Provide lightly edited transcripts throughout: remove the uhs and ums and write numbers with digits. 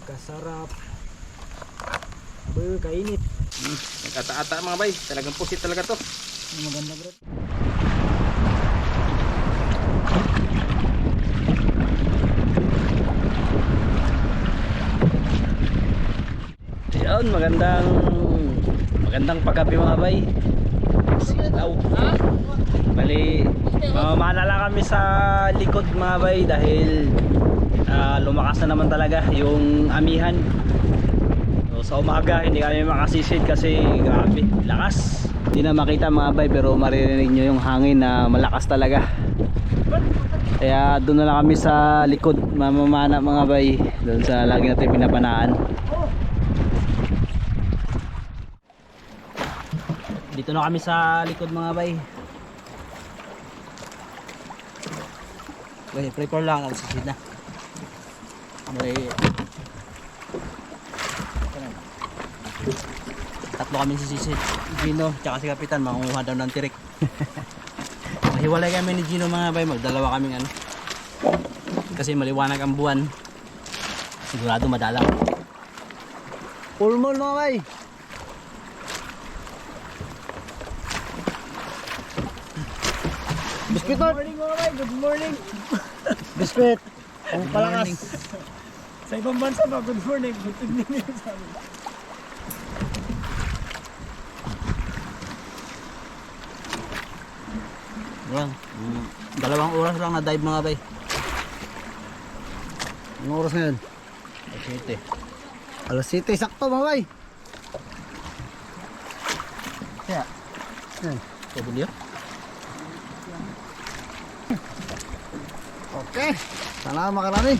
Kasarap. Kainit. Nagkata-ata mga bay, talagang pusit talaga to. Maganda bro. Ayun, magandang paggabi mga bay. Silaw. Bali, mamamana lang kami sa likod mga bay dahil lumakas na naman talaga yung amihan. So, sa umaga hindi kami makasisid kasi grabe, lakas. Hindi na makita mga bay pero maririnig nyo yung hangin na malakas talaga. Kaya doon na lang kami sa likod mamamana mga bay, doon sa lagi natin pinapanaan. Dito na kami sa likod mga bay. Wait, prepare lang, nagsisid na. Tatlo kami sisisid, Gino tsaka si Kapitan mangunguha daw ng tirik. Mahiwalay kami ni Gino mga bay, magdalawa kaming ano kasi maliwanag ang buwan, sigurado madalaw. Full moon mga bay. Biscuit Good morning mga bay, good morning. Biscuit ang palakas. Sa ibang bansa ba, good morning, good evening sa amin. Yan, 2 oras lang na dive mga bay. Anong oras ngayon? Alas 7 sakto mga bay. Kaya pabulyo. Okay, sana makarami.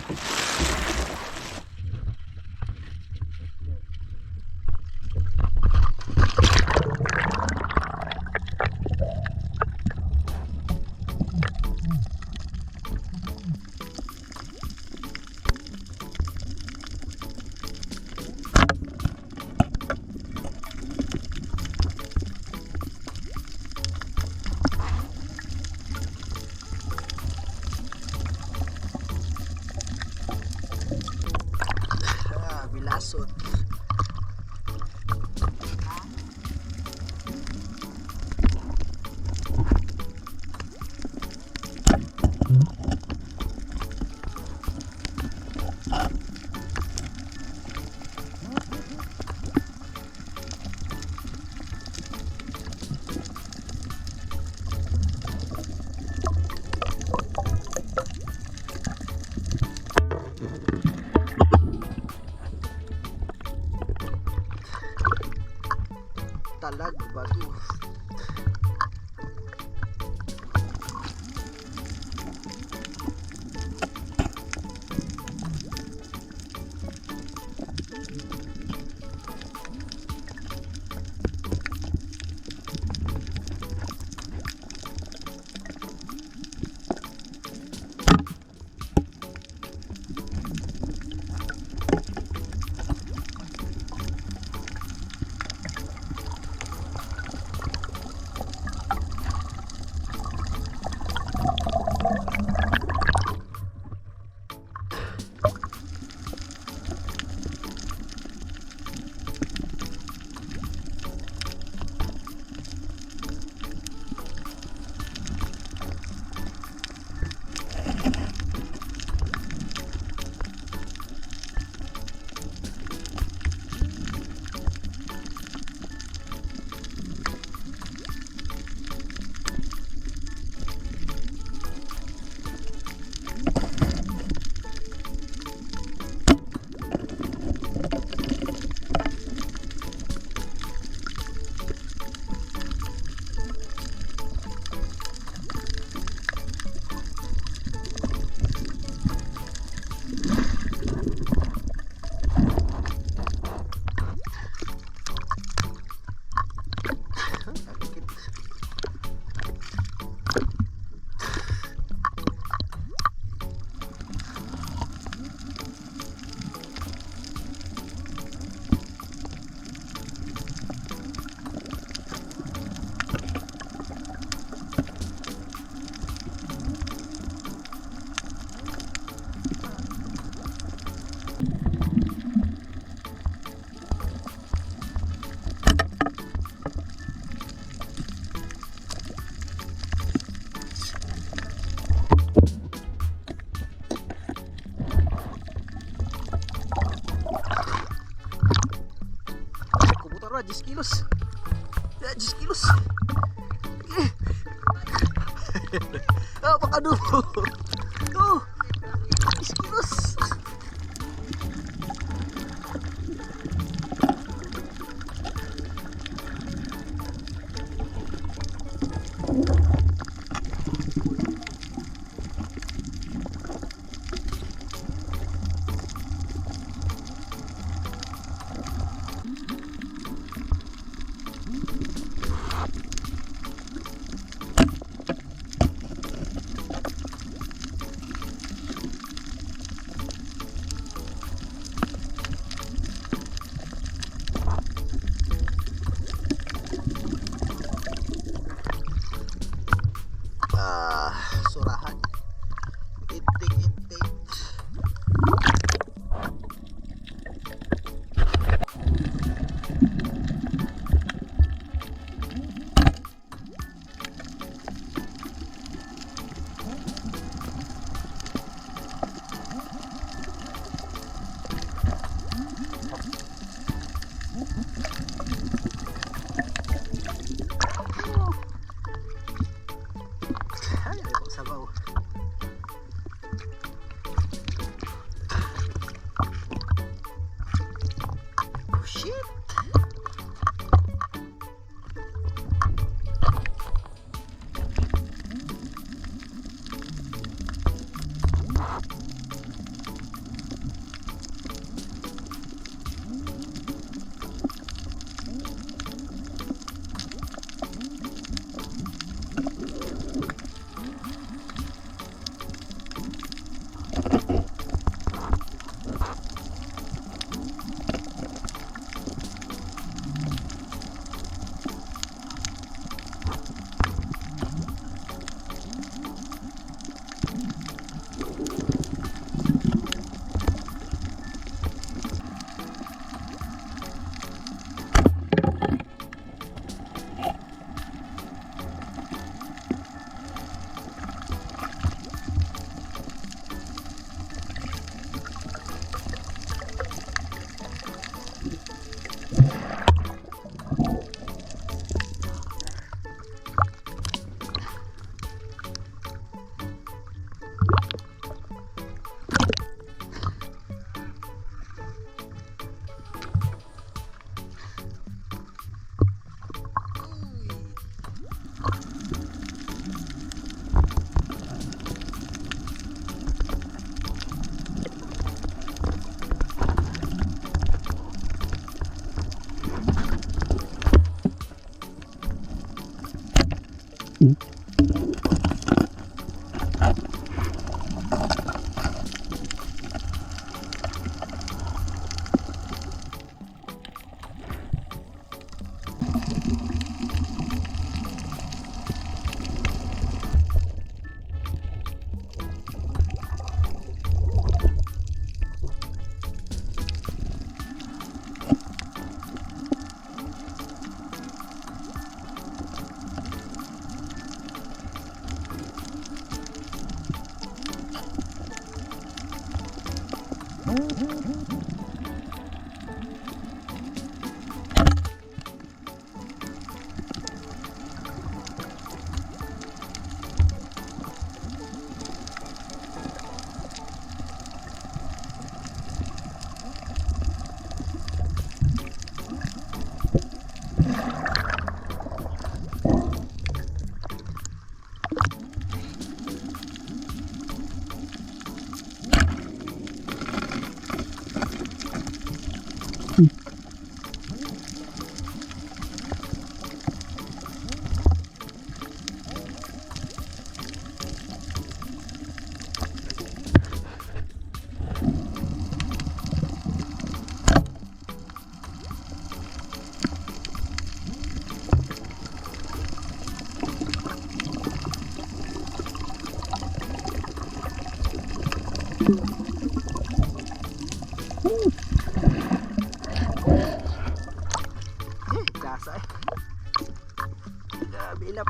Bilasot. Talag bago. Tara, 10 kilos. 10 kilos. Pakadulo. Oh, 10 kilos. Surahan. Itik. Ay, ay pang sabaw. Oh shit. Lasa eh. Grabe ilap.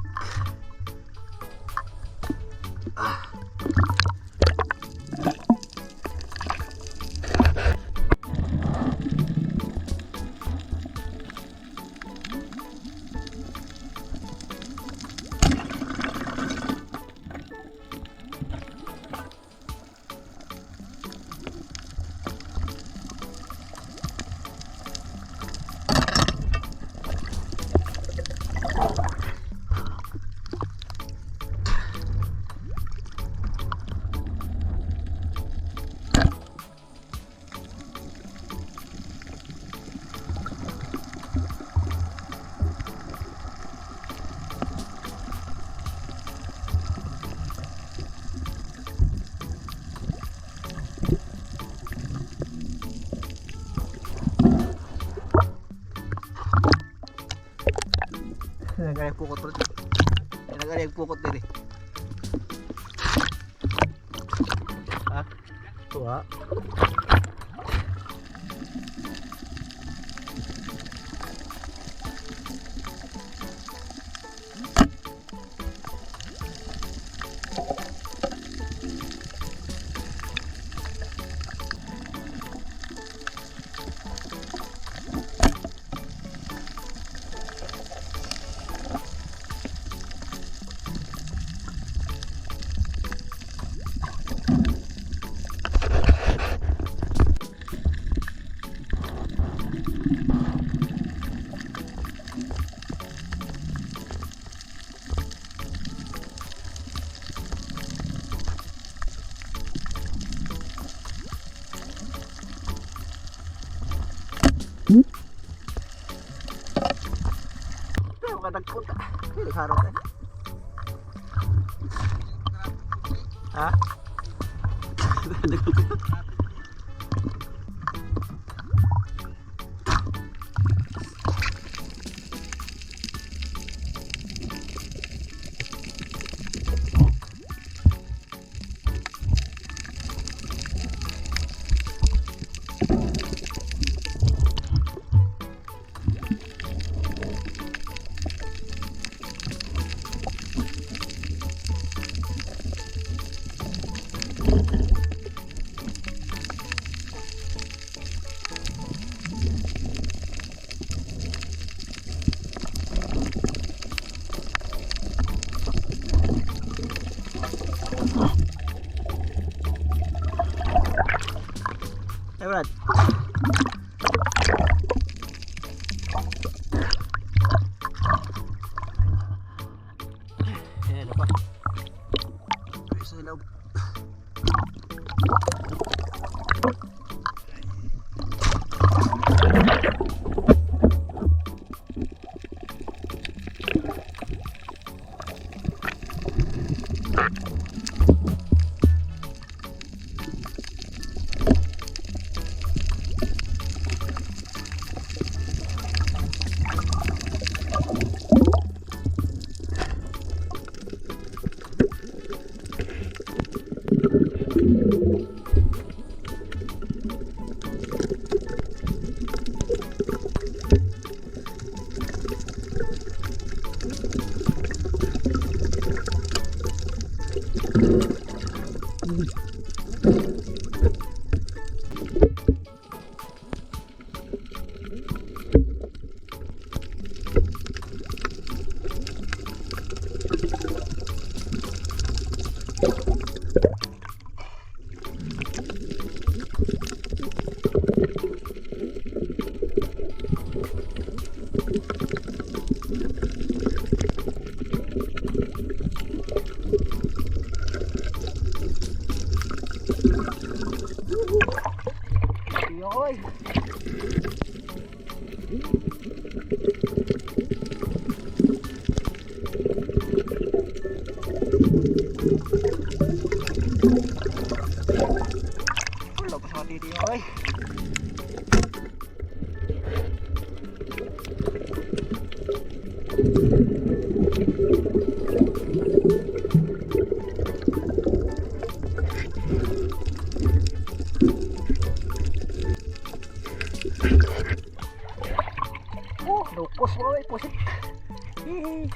Nag-alag pukot rin. Nag-alag pukot din eh. Ha? Tuwa. Nagpunta. Nagharap eh. Ha? Hey Brad. Ayan pa. Sa ilaw. Yoy. Wala pa sa titi yoy. Lupos mo eh, pusit. Hihi.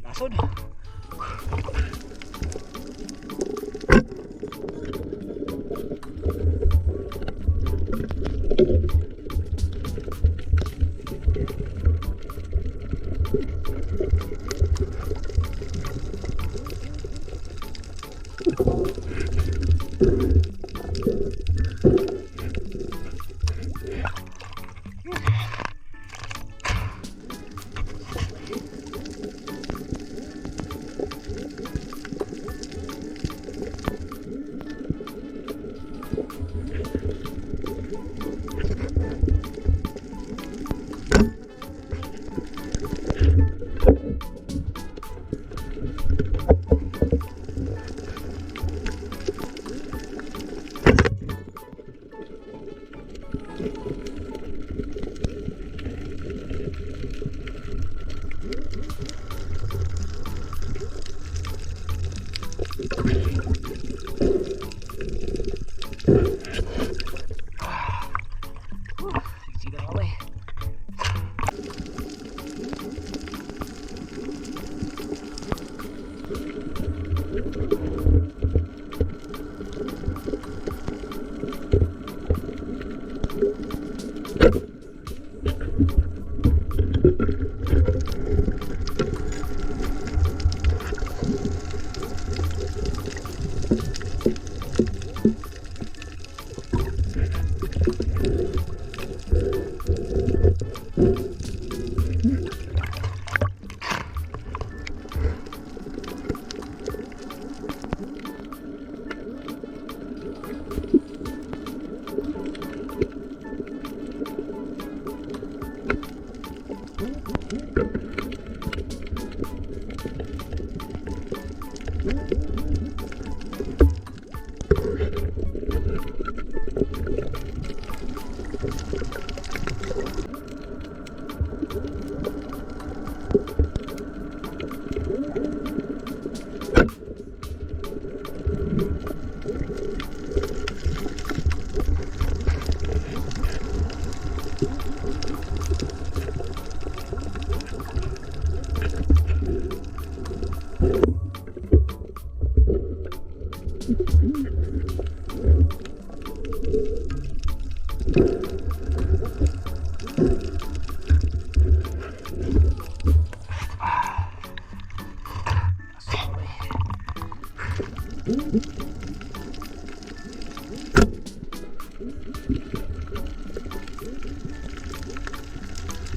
Lasod.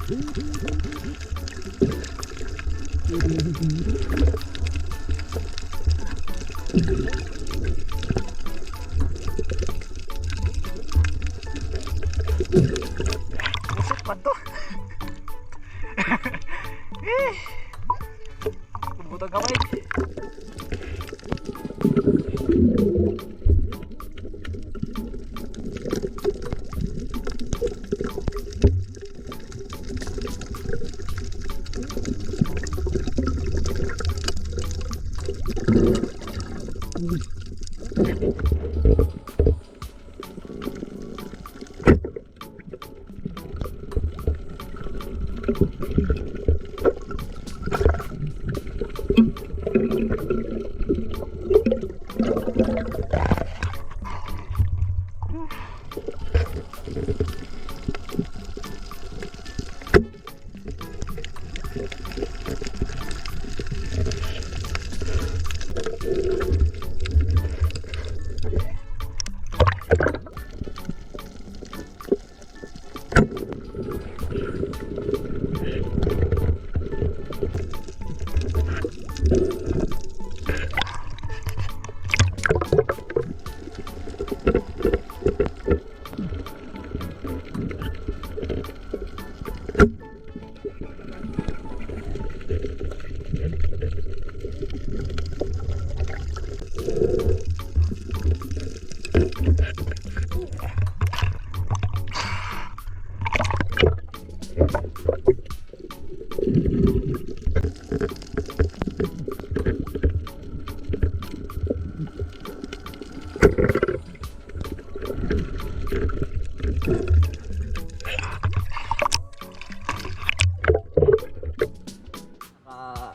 Pusit pa to. Butang kamay.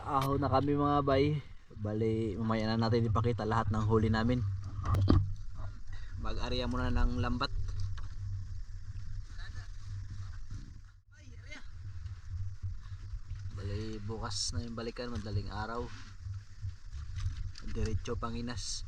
Ahon na kami mga bay. Bali mamaya na natin ipakita lahat ng huli namin. Mag-area muna ng lambat. Bali bukas na yung balikan, madaling araw. Diretso Panginas.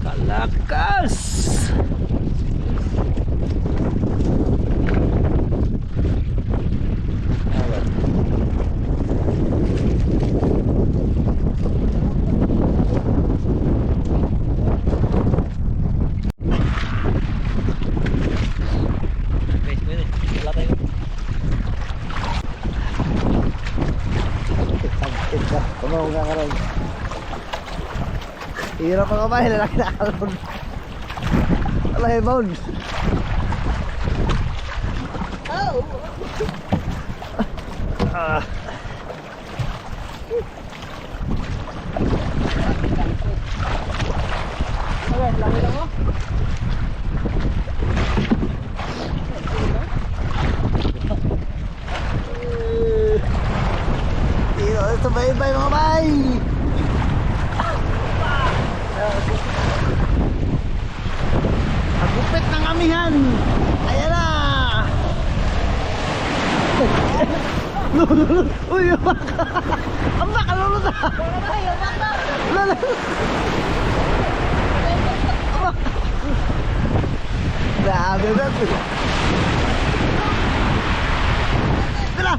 Kalakas. Kumawag nga ka rin. Hirap ka ba? Lalaki na alon. Alay, bound. Okay, laki lang mo. Ito bye-bye mga bay. Ang gupit ng amihan. Ayan na. Uy, ang baka. Ang baka lulot na. Grabe ba? Bila.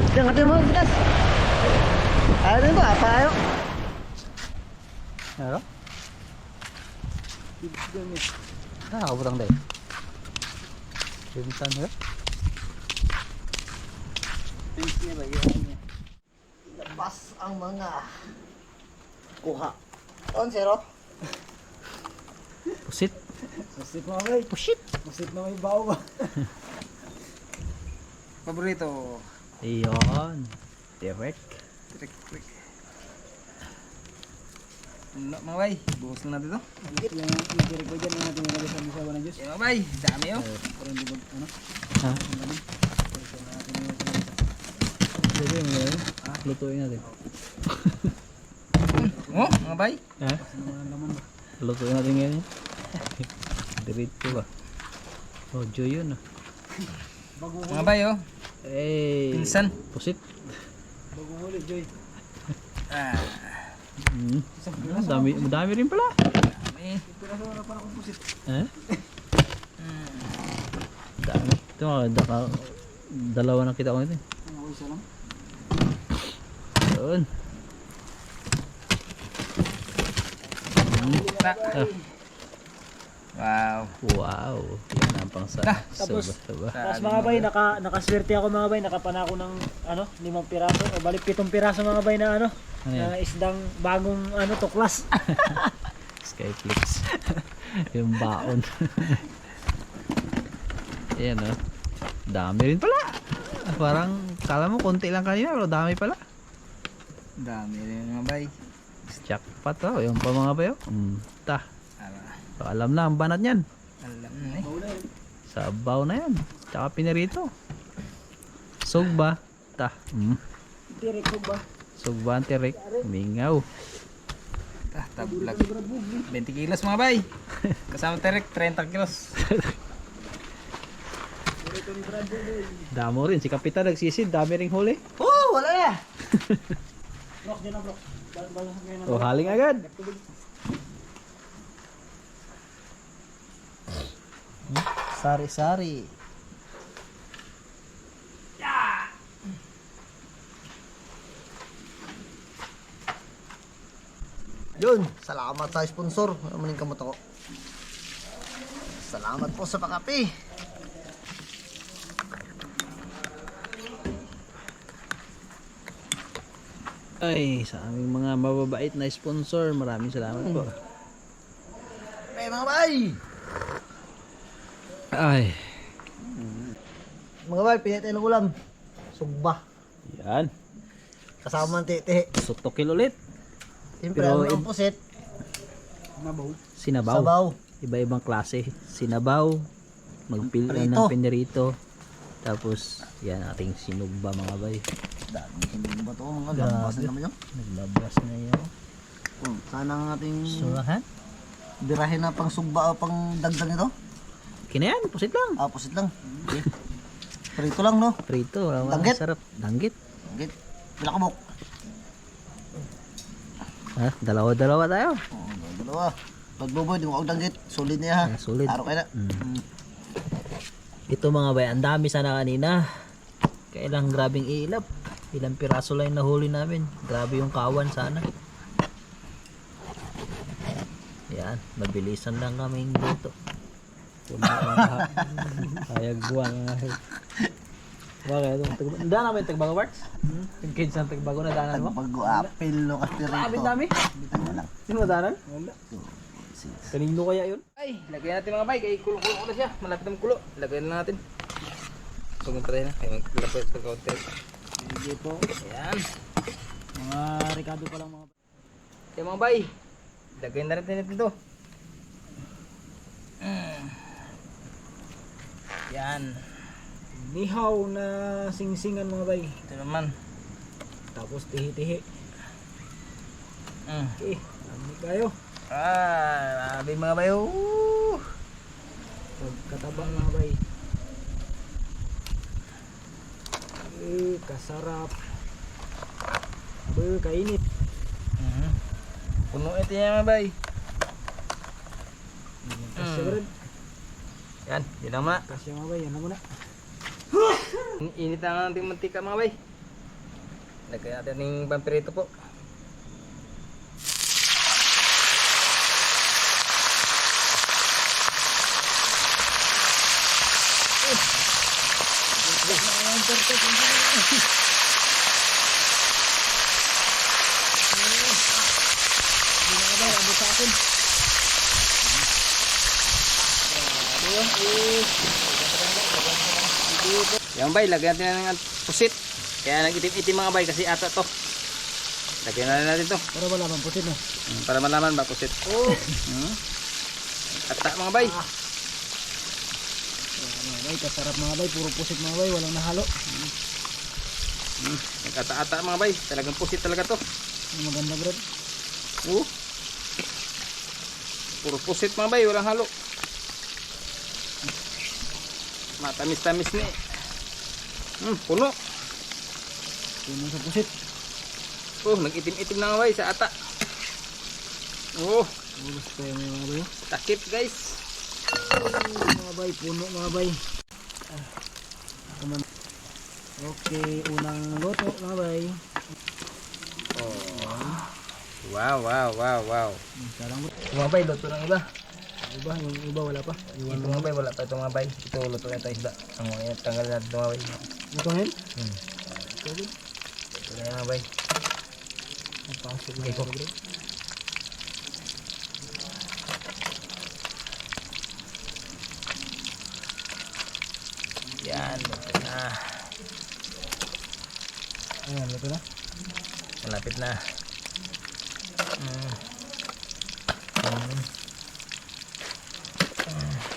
Jangan natin mo, bigas. Ano ito, apa ayo? Ano? Kabutang dahil. Pintan ya? Pintan ba yun? Labas ang mga kuha. On, zero. Pusit. Pusit mo may. Pusit. Pusit na may bawa. Paborito. Iyon. Direct. Mga bay, buhos lang natin ito. Nag-direct ko dyan na natin nilagay sa misawa ng Diyos. Mga bay, dami oh. Parang di ba, ano? Ha? Pwede mo yun. Lutuin natin. Oh, mga bay. Ha? Luto natin ngayon. Dirito ba? Oh, Joy yun ah. Mga bay oh. Eh, Pinsan. pusit. Bagong huli, Joy. Dami rin pala. Piraso na para kung pusit. Eh? Dami. Ito mga dalawa na kita ko nito. Ano, isa lang? Doon. Wow. Wow. Yan ang pang sa Tapos, saba. Tapos mga bay, nakaswerte ako mga bay, nakapanako ng 5 piraso o balik 7 piraso mga bay na Ano na yan? isdang bagong tuklas. Skyflix. Yung baon. Ayan oh. Dami rin pala. Parang kala mo konti lang kanina pero dami pala. Dami rin mga bay. Jackpot oh. Yung pa mga bayo. Ta. So, alam na ang banat niyan. Alam na eh. Sabaw na yan. Tsaka pinirito. Sugba. Ta. Tirik ko ba? Sugba ang tirik. Mingaw. Tablag. 20 kilos mga bay. Kasama terek 30 kilos. Damo rin. Si Kapitan nagsisid. Dami ring huli. Oh, wala na. Block din na block. Balasang kayo na. O haling agad. Sari-sari. Yun. Salamat sa sponsor. Maling kamot ako. Salamat po sa pakapi. Ay, sa aming mga mababait na sponsor, maraming salamat po. Ay, mga bay! Ay. Mga bay, pinitay ng ulam. Sugba. Yan. Kasama ng titi. Sutukil ulit. Siyempre, Pero ang pusit. Mabaw. Sinabaw. Sabaw. Iba-ibang klase. Sinabaw. Magpil Pinirito. ng pinirito. Tapos, yan ating sinugba mga bay. Dami hindi ba ito mga Grabe. lambas na naman yun. Naglabas na yan. Sana ang ating Surahan. birahin na pang sugba o pang dagdag nito. Kinayan, pusit lang. Aposit lang. Okay. Prito lang no. Prito, wala Danggit. sarap. Danggit. Okay. Pilakabok. Ha? Dalawa-dalawa tayo. Oo, dalawa. Pagbuboy, di mo ako danggit. Solid niya ha. Ah, solid. Araw kayo na. Ito mga bay, ang dami sana kanina. Kailang grabing ilap. Ilang piraso lang yung nahuli namin. Grabe yung kawan sana. Yan, mabilisan lang kaming dito. Kayagwan nga. Bakit? Daan namin tagbago parts? Yung kids ang tagbago na daanan mo? Pag-apil no kasi Grabe rito. dami. Wala. Sino daanan? Kanino kaya yun? Ay, lagyan natin mga bay. Kaya kulo-kulo ko na siya. Malapit na kulo. Lagyan na natin. Sugong patay na. Ay, magpilapit sa kaunti. Hindi po. Ayan. Mga Ricardo pa lang mga bay. Kaya mga bay. Lagyan na rin natin ito. Yan. Nihaw na singsingan mga bay. Ito naman. Tapos tihi-tihi. Okay, dami kayo. Grabe mga bay. Pagkatabang mga bay. Kasarap. Kainit. Puno ito yan mga bay. Kasya ba rin? Yan. Yun lang mga. Kasya mga bay, yan na muna. Init ang ating mantika mga bay. Lagyan natin ng pampirito po. Yan bay, lagyan natin ng pusit. Kaya nag-itim-itim mga bay kasi ata to. Lagyan na rin natin to. Para wala mang pusit no? Para malaman ba pusit. Oh! Ata mga bay. Mga bay, kasarap mga bay. Puro pusit mga bay, walang nahalo. Nag-ata-ata mga bay. Talagang pusit talaga to. Maganda bro. Oh. Puro pusit mga bay, walang halo. Matamis-tamis ni. Puno. Puno sa pusit. Oh, nag-itim-itim na nga bay sa ata. Oh, Ubus tayo mga bay. takip guys. Mga bay, puno mga bay. Okay, unang luto mga bay. Wow, wow, wow, wow. Sarang luto. Mga bay, luto ng iba. Iba, yung iba wala pa. Ito mga bay, wala pa ito mga bay. Ito luto na tayo isda. Ang mga tanggalin natin ito mga bay. Ito ngayon? Ito na yan mga bay. Napasok na Okay, ito po. bro. Yan, luto na. Ayan, luto na. Malapit na.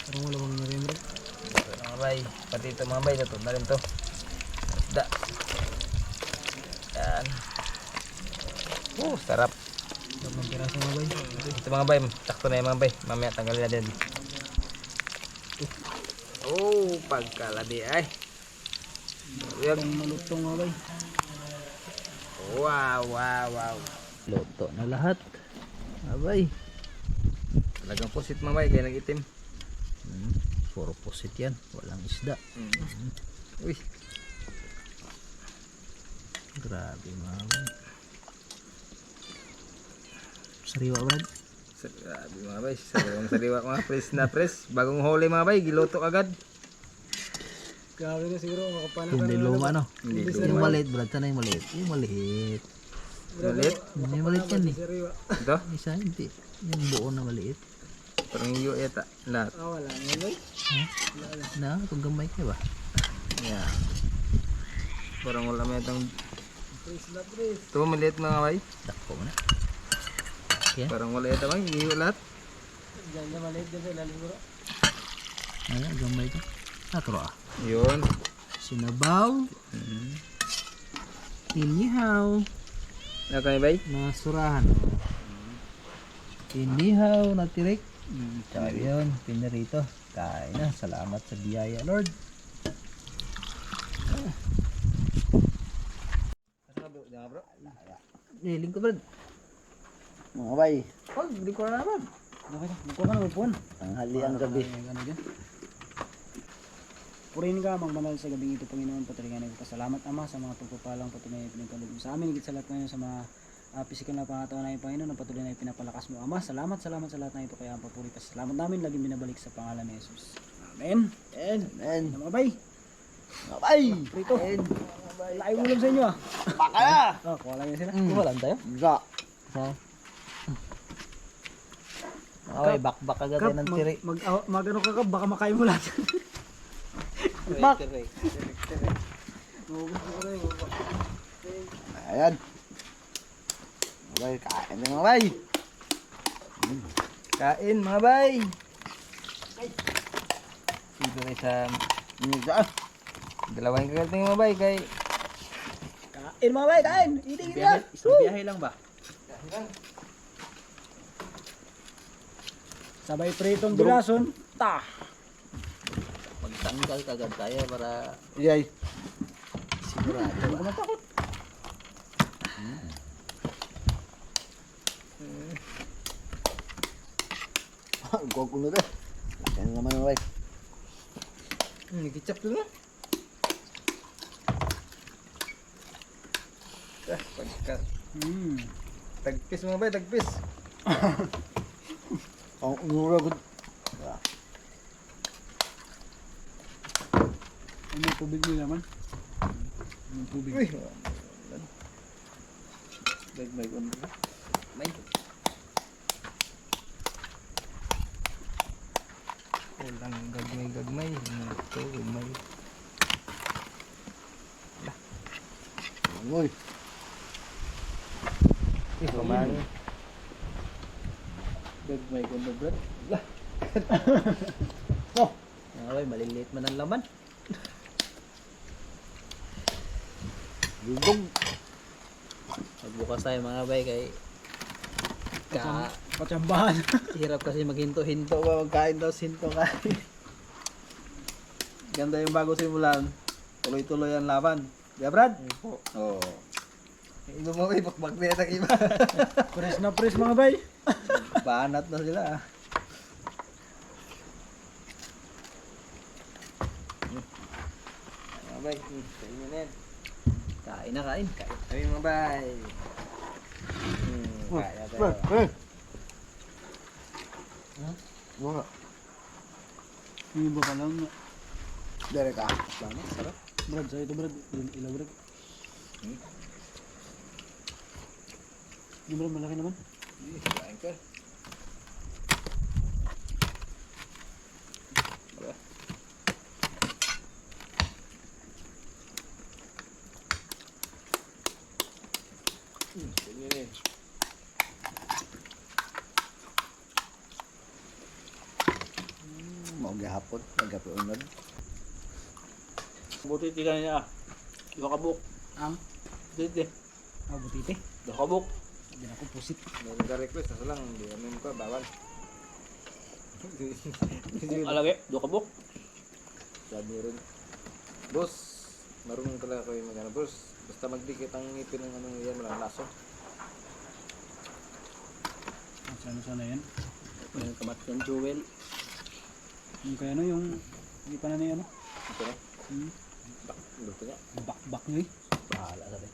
Parang wala bang narin bro. Luto na mga bay. Pati ito mga bay, luto na rin to. Isda. Yan. Sarap. Lamang piraso mga bay. Ito mga bay, takto na yung mga bay. Mamaya tanggalin natin. Oh, pagkaladi ay. Ang malutong mga bay. Wow, wow, wow. Luto na lahat. Abay. Talagang pusit mga bay, kaya nag-itim. Puro pusit yan. Walang isda. Uy, Grabe mga bay. Sariwa Brad. sabi mga bay, sariwa mga press na press. Bagong huli mga bay, giluto agad. Grabe na siguro makapanak Hindi luma no. Hindi Yung maliit Brad. Sana yung maliit. Yung maliit. Ulit. Yung maliit yan eh. Ito, Isa hindi. Yung buo na maliit. parang iyo yata. Lahat. Wala nga bay. Na, kung gamay ka ba? Yeah. Parang wala may itong... Press na press. Ito, maliit mga bay. Takpo mo na. Parang wala ito bay, iyo lahat. Diyan na maliit din sa ilalim bro. Ayan, gamay ka. Naturo ah. Yun. Sinabaw. Inihaw. Ano kami bay? Nasurahan. Inihaw na tirik. Tsaka yun, pinarito. Kain na. Salamat sa biyaya, Lord. Niling ko, Brad. Mga bay. Oh, hindi ko na naman. Okay na, magkuha ka na magpuan. Tanghali ang gabi. Ano dyan? Purihin ka, magmanal sa gabing ito, Panginoon, patuloy ko pasalamat, Ama, sa mga pagpapalang patuloy na pinagkaloob mo sa amin, higit sa lahat ngayon sa mga pisikal na pangatawan namin, Panginoon, na patuloy na pinapalakas mo, Ama. Salamat sa lahat ng ito, kaya ang papuri, pasalamat namin, laging binabalik sa pangalan ni Jesus. Amen. Amen. Mga bay, Mga bay. prito. Laing ulam sa inyo ah. Baka na. Oh, kuha lang yan sila. Walang tayo. Nga. Sa... Okay, bakbak agad tayo ng tiri. Mag-ano ka ka, baka makain mo lahat. Bak! Ayan. Mga bay, kain na mga bay. Kain mga bay. Dito na sa Nga. dalawang kagating mga bay kay Kain mga bay, kain. Iting yan. Isang biyahe lang ba? Sabay pritong bilason. Ta. Magtanggal kagad tayo para Iyay. sigurado ba? Huwag ko na rin. Kain na naman mga bay. nagkitsap doon na. Pagka tagpis mga bay, tagpis. Ang unura ko. Ano tubig nila man? Ano tubig? Uy. May may Walang gagmay. Ito, gagmay. Uy. Pamano. Gagmay ko na Brad. Okay, maliliit man ang laman. Gugong. Magbukas tayo mga bay kay Patsambahan. Hirap kasi maghinto-hinto ba magkain daw hinto kain. Ganda yung bago simulan. Tuloy-tuloy ang laban. Di ba, Brad? Oo. Iba mo ibakbak na yung iba. Press na press mga bay. Banat na sila. Mga bay, kain mo na yan. Kain na kain. Kami mga bay. Kain na tayo. Mga. Yung iba ka lang. Dari ka. Sarap. Brad, sa ito Brad. Ilaw Brad. Yung Brad, malaki naman. Kain ka. Sige. Mau gihapon, nagapi unod. Buti tika niya. Dua kabuk. Ang Dito. butite. Dua kabuk. Hindi na ako pusit. Meron ka request, nasa lang, hindi kami ko, bawal. Alagi. Dua kabuk. Sabi rin, boss, marunong talaga kayo magana, boss. Basta magdikit ang ngipin ng ano yan, walang laso. Sana yan. Yung kamat ng jewel. Yung kaya ano yung hindi pa na ni ano. Ito na, Hmm. luto niya. Bakbak nyo eh. Bahala sa rin.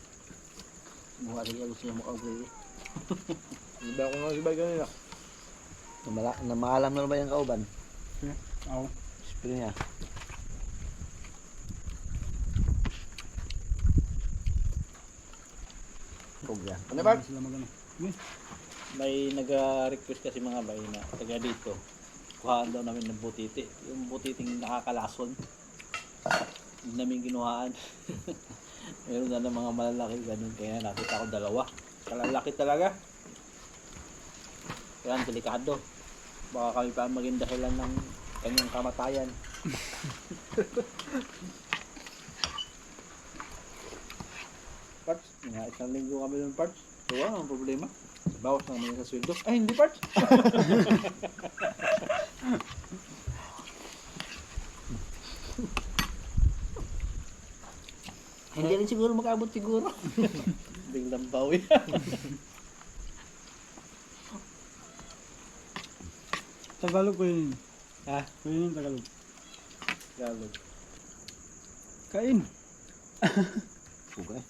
Mukha rin gusto niya makaugay. Hindi ba ako nga si Bay kanina? Maalam na ba yung kauban? Ako. Spray niya. Kogya. Ano ba? Sila magano. Yun. May nag-request kasi mga bay na taga dito. Kuhaan daw namin ng butiti. Yung butiting nakakalason. Hindi namin ginuhaan. Meron na ng mga malalaki ganun. Kaya nakita ko dalawa. Kalalaki talaga. Kaya delikado. Baka kami pa maging dahilan ng kanyang kamatayan. Parts, nga isang linggo kami ng parts. So, ang problema. Bawas na naman sa sweldo. Ay, hindi parts. Hindi rin siguro makaabot siguro. Biglang bawi. Tagalog ko yun. Ha? Ko yun yung Tagalog. Galog. Kain. Kogya.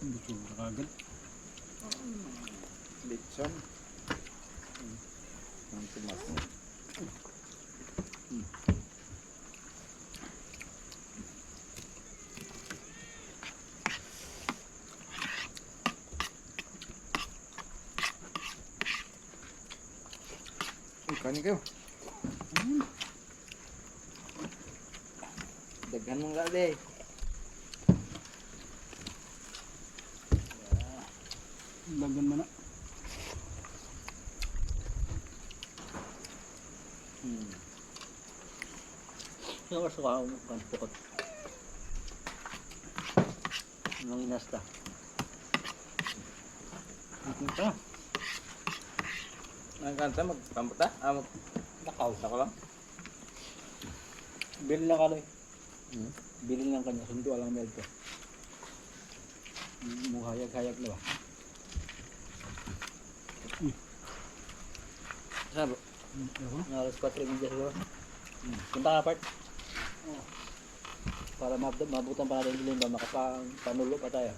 Gusto ko kagad. Litson. Ang tumas. Kanin kayo. Daghan mong gali. Dagan man na. Yung kaso ka ang pukot. Nung inasta. Ito. Ang kanta, magpamputa? Nakaw. Saka lang. Bili lang ka rin. Bili lang kanya. Sundo alang medyo. Muhayag-hayag na ba? Sabi, Ewan. alas 4 ng siguro. Punta ka part. Para mabutan pa natin yung ba, makapanulo pa tayo.